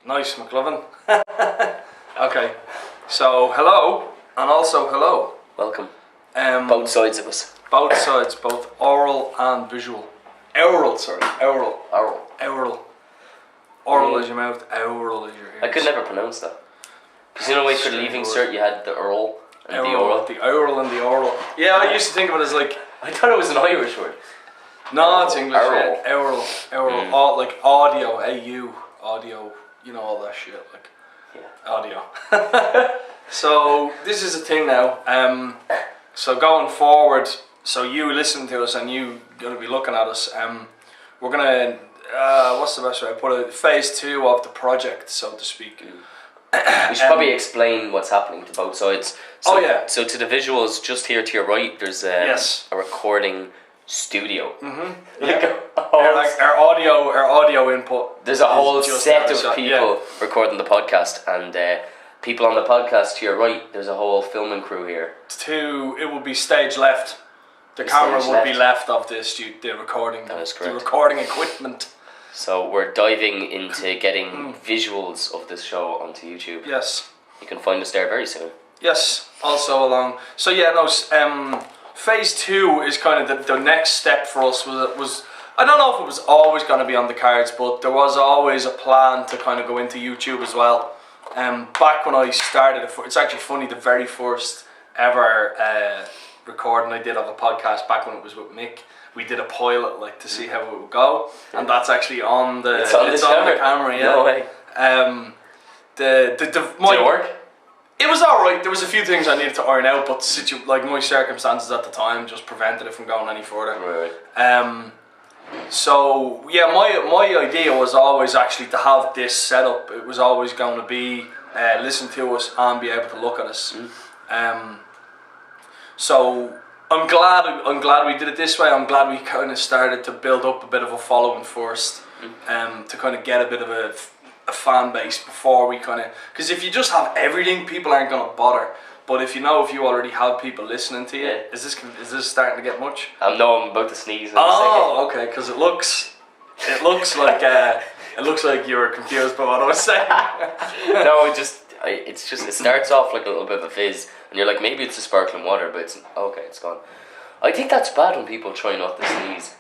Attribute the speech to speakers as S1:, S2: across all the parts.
S1: Nice, McLovin. Okay, so hello, and also hello.
S2: Welcome. Both sides of us.
S1: Both sides, both oral and visual. Oral is your mouth, oral is your ears.
S2: I could never pronounce that. Because you know, for the leaving cert, you had the oral and the oral.
S1: The oral and the oral. Yeah, I used to think of it as like...
S2: I thought it was an Irish word.
S1: No, it's English.
S2: Oral.
S1: Yeah. Oral. Like audio, AU, audio, you know, all that shit. Like,
S2: yeah.
S1: Audio. So, this is a thing now. So, going forward, so you listen to us and you going to be looking at us, we're going to, what's the best way to put it? Phase 2 of the project, so to speak.
S2: We should probably explain what's happening to both sides. So, So to the visuals, just here to your right, there's a recording studio.
S1: Mm-hmm. Our audio input.
S2: There's a whole set of people recording the podcast, and people on the podcast to your right. There's a whole filming crew here.
S1: It would be stage left. The camera would be left of the recording.
S2: That is correct.
S1: The recording equipment.
S2: So we're diving into getting visuals of this show onto YouTube.
S1: Yes.
S2: You can find us there very soon.
S1: Yes. Also along. So phase 2 is kind of the next step for us. Was I don't know if it was always going to be on the cards, but there was always a plan to kind of go into YouTube as well. Back when I started, it's actually funny. The very first ever recording I did of a podcast back when it was with Mick. We did a pilot to see how it would go, and that's actually on the camera. Yeah.
S2: No way.
S1: Did it work? It was alright. There was a few things I needed to iron out, but my circumstances at the time just prevented it from going any further.
S2: Right.
S1: So yeah, my idea was always actually to have this set up. It was always going to be listen to us and be able to look at us. So I'm glad we did it this way. I'm glad we kind of started to build up a bit of a following first, to kind of get a bit of a fan base before we kind of, because if you just have everything, people aren't going to bother. But if you already have people listening to you, is this starting to get much?
S2: No, I'm about to sneeze.
S1: Okay, because it looks like you were confused by what I was saying.
S2: No, it starts off like a little bit of a fizz, and you're like, maybe it's the sparkling water, but it's gone. I think that's bad when people try not to sneeze.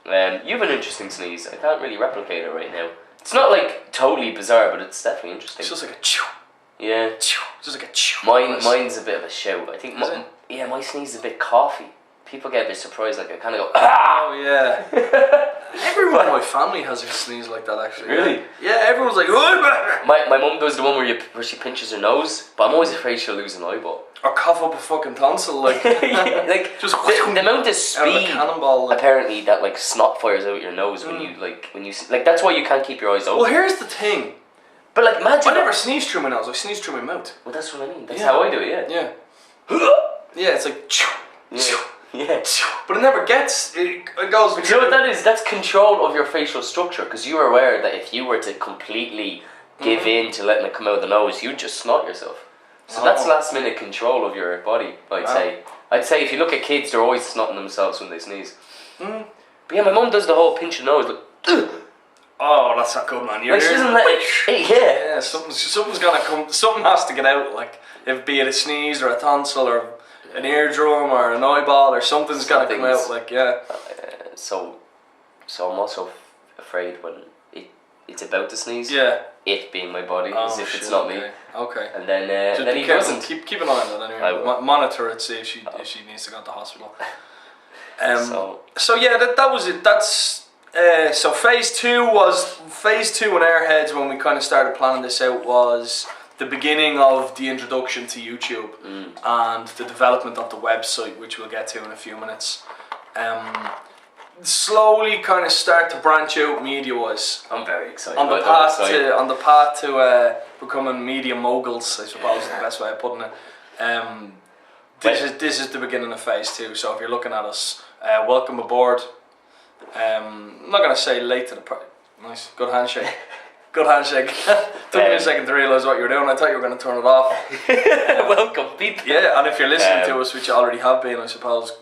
S2: You have an interesting sneeze. I can't really replicate it right now. It's not like totally bizarre, but it's definitely interesting.
S1: It's just like a chew.
S2: Yeah.
S1: Chew. Just like a chew.
S2: Mine's a bit of a shout. I think my sneeze is a bit coughy. People get a bit surprised, like I kind of go, ah!
S1: Oh yeah. Everyone in my family has a sneeze like that actually.
S2: Really?
S1: Yeah, everyone's like, oh!
S2: My mum does the one where she pinches her nose, but I'm always afraid she'll lose an eyeball.
S1: Or cough up a fucking tonsil, like.
S2: Just the amount of speed
S1: cannonball,
S2: apparently that snot fires out your nose when you that's why you can't keep your eyes open.
S1: Well, here's the thing.
S2: But imagine
S1: I never sneeze through my nose. I sneeze through my mouth.
S2: Well, that's what I mean. That's how I do it.
S1: Yeah. Yeah, it's like.
S2: Yeah.
S1: But it never gets. It goes.
S2: But you know what that is? That's control of your facial structure, because you are aware that if you were to completely give in to letting it come out of the nose, you'd just snot yourself. So that's last minute control of your body. I'd say if you look at kids, they're always snotting themselves when they sneeze. But yeah, my mum does the whole pinch your nose. Like,
S1: oh, that's not good, man.
S2: She doesn't let it.
S1: Yeah, something's gonna come. Something has to get out. Like, if be it a sneeze or a tonsil or an eardrum or an eyeball or something's gotta come out. Like, yeah.
S2: So I'm also afraid when it's about to sneeze.
S1: Yeah.
S2: It being my body, as if it's not me.
S1: Okay.
S2: And then he
S1: doesn't. Keep an eye on that anyway. Monitor it, see if she needs to go to the hospital. So yeah, that was it. That's so phase 2 in Airheads, when we kind of started planning this out, was the beginning of the introduction to YouTube and the development of the website, which we'll get to in a few minutes. Slowly kind of start to branch out media-wise.
S2: I'm very excited.
S1: On the path to becoming media moguls, I suppose is the best way of putting it. This is the beginning of phase 2. So if you're looking at us, welcome aboard. I'm not going to say late to the party. Nice, good handshake. Good handshake. Took me a second to realise what you were doing. I thought you were going to turn it off.
S2: Welcome, people.
S1: Yeah, and if you're listening to us, which you already have been, I suppose,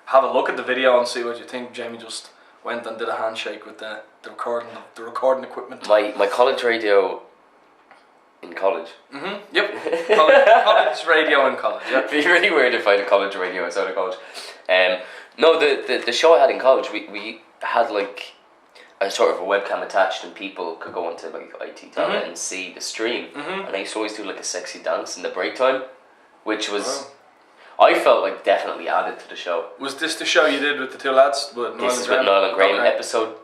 S1: have a look at the video and see what you think. Jamie just went and did a handshake with the recording equipment.
S2: My college radio in college.
S1: Yep. College radio in college. Yep.
S2: It'd be really weird to find a college radio outside of college. No, the show I had in college, we had like a sort of a webcam attached, and people could go onto like IT Talent and see the stream. And I used to always do like a sexy dance in the break time, which was I felt like definitely added to the show.
S1: Was this the show you did with the two lads?
S2: This is with Niall and Graham, episode.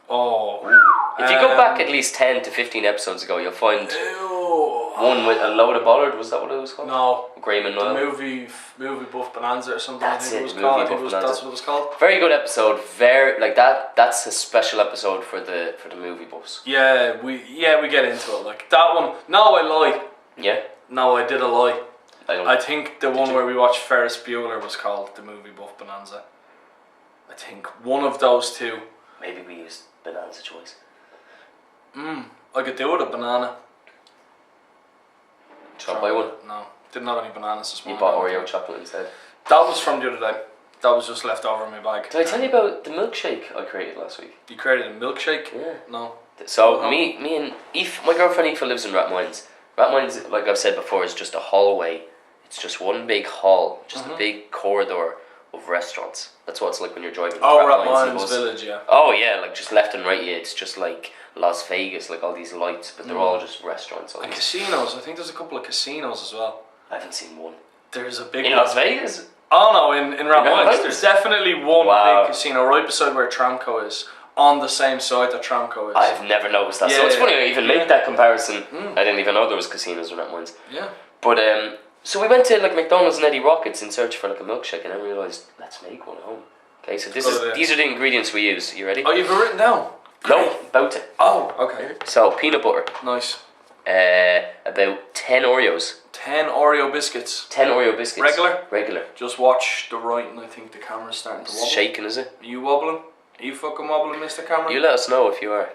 S1: Oh.
S2: If you go back at least 10 to 15 episodes ago, you'll find one with a load of bollard. Was that what it was called?
S1: No.
S2: Graham and Niall.
S1: The movie Buff Bonanza or something.
S2: That's
S1: I think
S2: it.
S1: it was
S2: The
S1: called.
S2: movie
S1: I think
S2: Buff
S1: that's
S2: Bonanza.
S1: what it was called.
S2: Very good episode. Very like that. That's a special episode for the movie buffs.
S1: Yeah, we get into it like that one. No, I lie.
S2: Yeah.
S1: No, I did a lie.
S2: I
S1: think the one where we watched Ferris Bueller was called the movie Buff Bonanza. I think one of those two.
S2: Maybe we used Bonanza choice.
S1: I could do with a banana.
S2: Shall I buy one?
S1: No, didn't have any bananas this
S2: You
S1: morning.
S2: bought Oreo chocolate instead.
S1: That was from the other day. That was just left over in my bag.
S2: Did I tell you about the milkshake I created last week?
S1: You created a milkshake?
S2: Yeah.
S1: No.
S2: So me and Aoife, my girlfriend Aoife lives in Rathmines. Rathmines, like I've said before, is just a hallway. It's just one big hall, just a big corridor of restaurants. That's what it's like when you're driving.
S1: Rathmines Village, yeah.
S2: Oh yeah, like just left and right. Yeah, it's just like Las Vegas, like all these lights, but they're all just restaurants.
S1: And casinos. I think there's a couple of casinos as well.
S2: I haven't seen one.
S1: There's a big
S2: in
S1: one.
S2: Las Vegas.
S1: Oh no, in Rathmines.
S2: Rathmines?
S1: There's definitely one
S2: Wow.
S1: big casino right beside where Tramco is, on the same side that Tramco is.
S2: I've never noticed that. So
S1: Yeah,
S2: it's funny I even make that comparison. I didn't even know there was casinos in Rathmines.
S1: Yeah.
S2: But so we went to like McDonald's and Eddie Rockets in search for like a milkshake, and I realised let's make one at home. Okay, so these are the ingredients we use. You ready?
S1: Oh, you've written down?
S2: No, about it.
S1: Oh, okay.
S2: So peanut butter.
S1: Nice.
S2: About 10 Oreos.
S1: 10 Oreo biscuits.
S2: 10 Oreo biscuits.
S1: Regular?
S2: Regular.
S1: Just watch the writing. I think the camera's starting to wobble.
S2: It's shaking, is it?
S1: Are you wobbling? Are you fucking wobbling, Mr. Camera?
S2: You let us know if you are.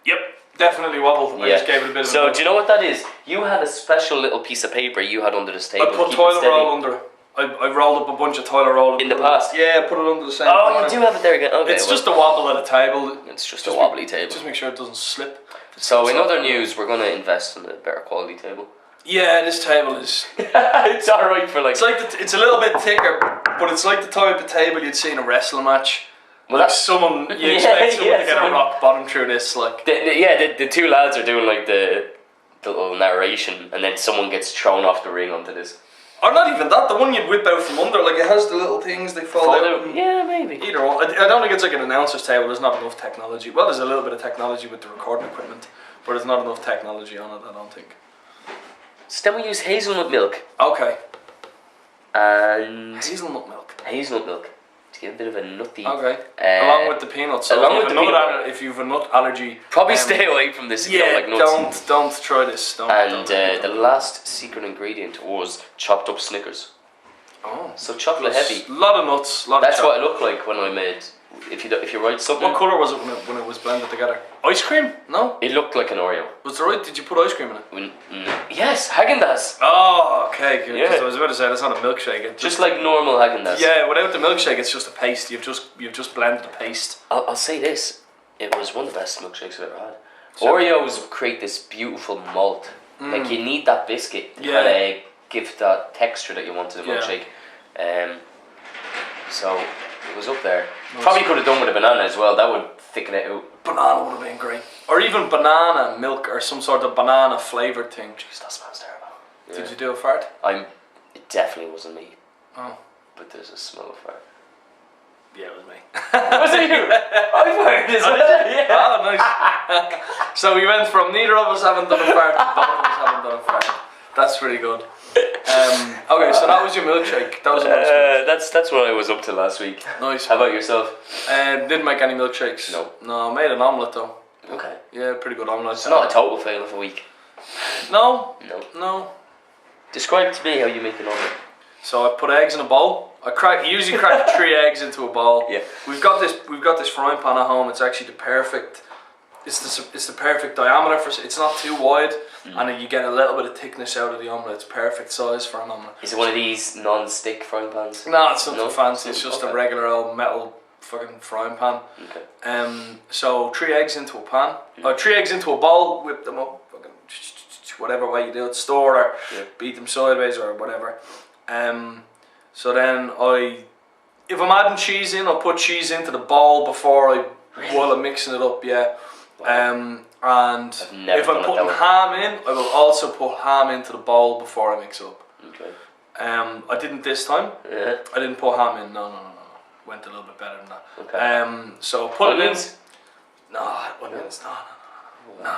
S1: Yep, definitely wobble. I just gave it a bit of
S2: So, do you know what that is? You had a special little piece of paper you had under this table.
S1: I put
S2: Keep it
S1: toilet
S2: steady.
S1: roll under it. I rolled up a bunch of toilet roll.
S2: In the past?
S1: Yeah, put it under the same
S2: Oh,
S1: corner.
S2: you do have it there again. Okay,
S1: It's just a wobble at a table.
S2: It's just a wobbly table.
S1: Just make sure it doesn't slip.
S2: So, in other news, we're going to invest in a better quality table.
S1: Yeah, this table is...
S2: It's alright for like...
S1: It's like it's a little bit thicker, but it's like the type of table you'd see in a wrestling match.
S2: Well,
S1: Like
S2: that's...
S1: you expect someone to get a rock bottom through this, like...
S2: The two lads are doing like the little narration, and then someone gets thrown off the ring onto this.
S1: Or not even that, the one you'd whip out from under, like it has the little things, they fall out.
S2: Yeah, maybe.
S1: Either one. I don't think it's like an announcer's table, there's not enough technology. Well, there's a little bit of technology with the recording equipment, but there's not enough technology on it, I don't think.
S2: So then we use hazelnut milk.
S1: Okay.
S2: And...
S1: Hazelnut milk.
S2: Hazelnut milk. To give a bit of a nutty...
S1: Okay. Along with the peanuts. So
S2: along with the peanut.
S1: If you've a nut allergy...
S2: Probably stay away from this if you don't like nuts.
S1: don't try this. Don't
S2: The last secret ingredient was chopped up Snickers.
S1: Oh.
S2: So chocolate heavy.
S1: A lot of nuts.
S2: That's what it looked like when I made... If you write something...
S1: What colour was it when it was blended together? Ice cream? No?
S2: It looked like an Oreo.
S1: Was it right? Did you put ice cream in it?
S2: Yes, Häagen-Dazs.
S1: Oh, okay. Good.
S2: Yeah.
S1: 'Cause I was about to say that's not a milkshake. It's
S2: Just like normal Häagen-Dazs.
S1: yeah, without the milkshake, it's just a paste. You've just blended the paste.
S2: I'll say this. It was one of the best milkshakes I've ever had. Oreos create this beautiful malt. Like you need that biscuit to kind of give that texture that you want to the milkshake. So it was up there.
S1: Nice.
S2: Probably could have done with a banana as well. That would thicken it out.
S1: Banana would have been great. Or even banana milk or some sort of banana flavoured thing.
S2: Jeez, that smells terrible. Yeah.
S1: Did you do a fart?
S2: It definitely wasn't me.
S1: Oh.
S2: But there's a smell of fart.
S1: Yeah, it was me.
S2: Was it you? I fired as well. Yeah.
S1: Oh, nice. So we went from neither of us having done a fart to both of us having done a fart. That's pretty good. Okay, so that was your milkshake. That was a nice
S2: that's what I was up to last week.
S1: Nice.
S2: How about yourself?
S1: Didn't make any milkshakes. No, I made an omelette though.
S2: Okay.
S1: Yeah, pretty good omelette.
S2: It's not a total fail of a week.
S1: No.
S2: No. Describe to me how you make an omelette.
S1: So I put eggs in a bowl. Usually crack 3 eggs into a bowl.
S2: Yeah.
S1: We've got this frying pan at home. It's actually the perfect. It's the perfect diameter for. It's not too wide, and you get a little bit of thickness out of the omelette. It's perfect size for an omelette.
S2: Is it one of these non-stick frying pans?
S1: No, it's nothing fancy. It's just
S2: okay.
S1: a regular old metal fucking frying pan.
S2: Okay.
S1: So 3 eggs into a pan. 3 eggs into a bowl. Whip them up. Fucking whatever way you do it, store or
S2: Yeah.
S1: beat them sideways or whatever. So then if I'm adding cheese in, I'll put cheese into the bowl while I'm mixing it up, yeah. And
S2: I've never
S1: if I'm
S2: done it
S1: putting
S2: that way.
S1: ham in, I will also put ham into the bowl before I mix up.
S2: Okay.
S1: I didn't this time.
S2: Yeah.
S1: I didn't put ham in. No. Went a little bit better than that.
S2: Okay.
S1: So put
S2: Onions?
S1: it in. No, onions. No.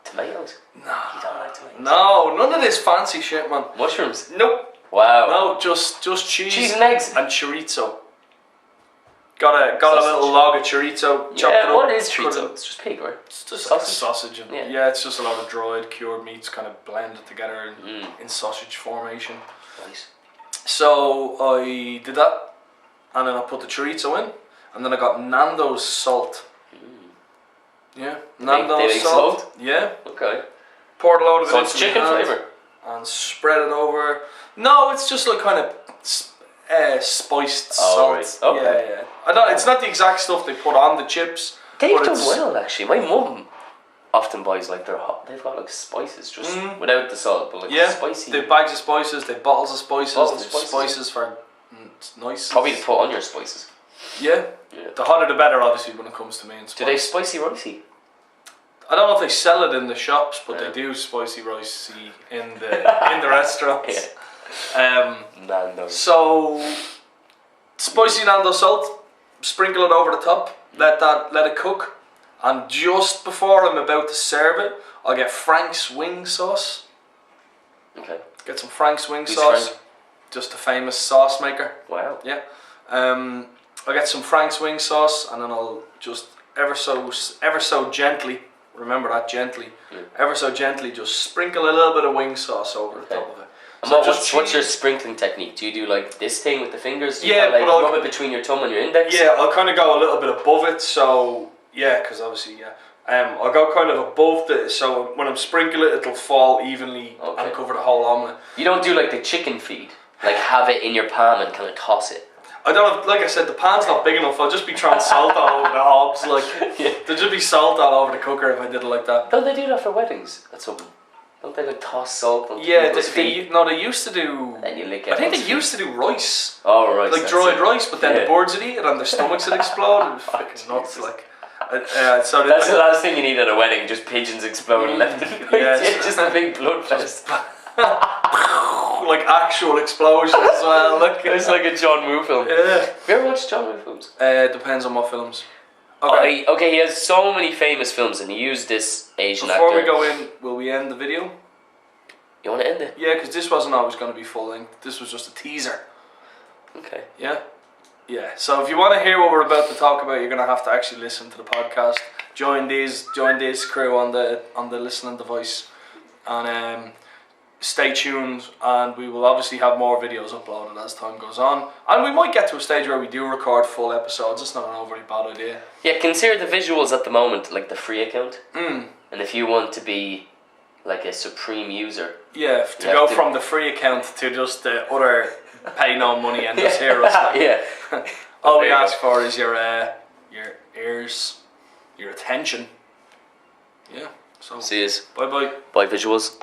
S2: Tomatoes?
S1: No.
S2: You don't like tomatoes?
S1: No, none of this fancy shit, man.
S2: Mushrooms?
S1: Nope.
S2: Wow.
S1: No, just cheese.
S2: Cheese and eggs?
S1: And chorizo. Got a little log of chorizo. Chopped it
S2: Yeah,
S1: up,
S2: what is
S1: cut
S2: chorizo?
S1: it-
S2: It's just pig, right?
S1: It's just
S2: Sausage?
S1: like a sausage. And,
S2: Yeah.
S1: yeah, it's just a lot of dried, cured meats kind of blended together in sausage formation.
S2: Nice.
S1: So I did that, and then I put the chorizo in, and then I got Nando's salt. Yeah, Nando's
S2: they make
S1: salt.
S2: salt?
S1: Yeah,
S2: Okay.
S1: poured a load of
S2: So
S1: it
S2: it's
S1: into my
S2: chicken
S1: hand
S2: flavour?
S1: and spread it over. No, it's just like kind of spiced salt.
S2: Right. Okay.
S1: Yeah. I don't. It's not the exact stuff they put on the chips.
S2: They've
S1: but
S2: done
S1: it's-
S2: well, actually. My mum often buys like their hot. They've got like spices just without the salt, but like
S1: Yeah,
S2: spicy.
S1: they have bags of spices, they have bottles of spices,
S2: Bottles
S1: they
S2: of
S1: have
S2: spices,
S1: spices for nice.
S2: Probably to put on your spices.
S1: Yeah.
S2: Yeah.
S1: The hotter the better, obviously, when it comes to me and spice.
S2: Do they have spicy ricey?
S1: I don't know if they sell it in the shops, but
S2: Yeah.
S1: they do spicy ricey in the restaurants.
S2: Nando's.
S1: So spicy Nando salt, sprinkle it over the top, let it cook, and just before I'm about to serve it, I'll get Frank's wing sauce.
S2: Okay.
S1: Get some Frank's wing
S2: Who's
S1: sauce,
S2: Frank?
S1: just a famous sauce maker.
S2: Wow.
S1: Yeah. I'll get some Frank's wing sauce, and then I'll just ever so gently, remember that, gently, ever so gently, just sprinkle a little bit of wing sauce over the top of it.
S2: And
S1: So
S2: what's your sprinkling technique? Do you do like this thing with the fingers? Do you
S1: Yeah,
S2: kinda, like
S1: but I'll-
S2: rub it between your thumb and your index?
S1: Yeah, I'll kind of go a little bit above it, so yeah, because obviously, yeah. I'll go kind of above so when I'm sprinkling it, it'll fall evenly and cover the whole omelette.
S2: You don't do like the chicken feed, like have it in your palm and kind of toss it.
S1: I don't have, like I said, the pan's not big enough. I'll just be throwing salt all over the hobs. Like, there'll just be salt all over the cooker if I did it like that.
S2: Don't they do that for weddings? That's something. Don't they like toss salt on
S1: Yeah,
S2: people's feet?
S1: they used to do.
S2: And you lick
S1: I think
S2: everyone's
S1: they used to do rice,
S2: Oh, right.
S1: like dried rice, but then the birds would eat it and their stomachs would explode. It was fucking nuts. Like, so
S2: That's the last thing you need at a wedding, just pigeons exploding left and right.
S1: yes.
S2: Just a big blood fest.
S1: like actual explosions as well. Look,
S2: It's like a John Woo film.
S1: yeah.
S2: Have you ever watched John Woo films?
S1: Depends on what films. Okay.
S2: Okay, he has so many famous films and he used this Asian
S1: Before
S2: actor.
S1: we go in, will we end the video?
S2: You want to end it?
S1: Yeah, because this wasn't always going to be full length. This was just a teaser.
S2: Okay.
S1: Yeah? Yeah. So if you want to hear what we're about to talk about, you're going to have to actually listen to the podcast. Join this crew on the listening device. And stay tuned, and we will obviously have more videos uploaded as time goes on. And we might get to a stage where we do record full episodes. It's not an overly bad idea.
S2: Yeah, consider the visuals at the moment like the free account.
S1: Mm.
S2: And if you want to be like a supreme user.
S1: Yeah, to
S2: You
S1: go
S2: have to-
S1: from the free account to just the other pay no money and just hear us. Like,
S2: Yeah.
S1: all we
S2: There you
S1: ask for is your ears, your attention. Yeah. So
S2: See you.
S1: bye bye.
S2: Bye visuals.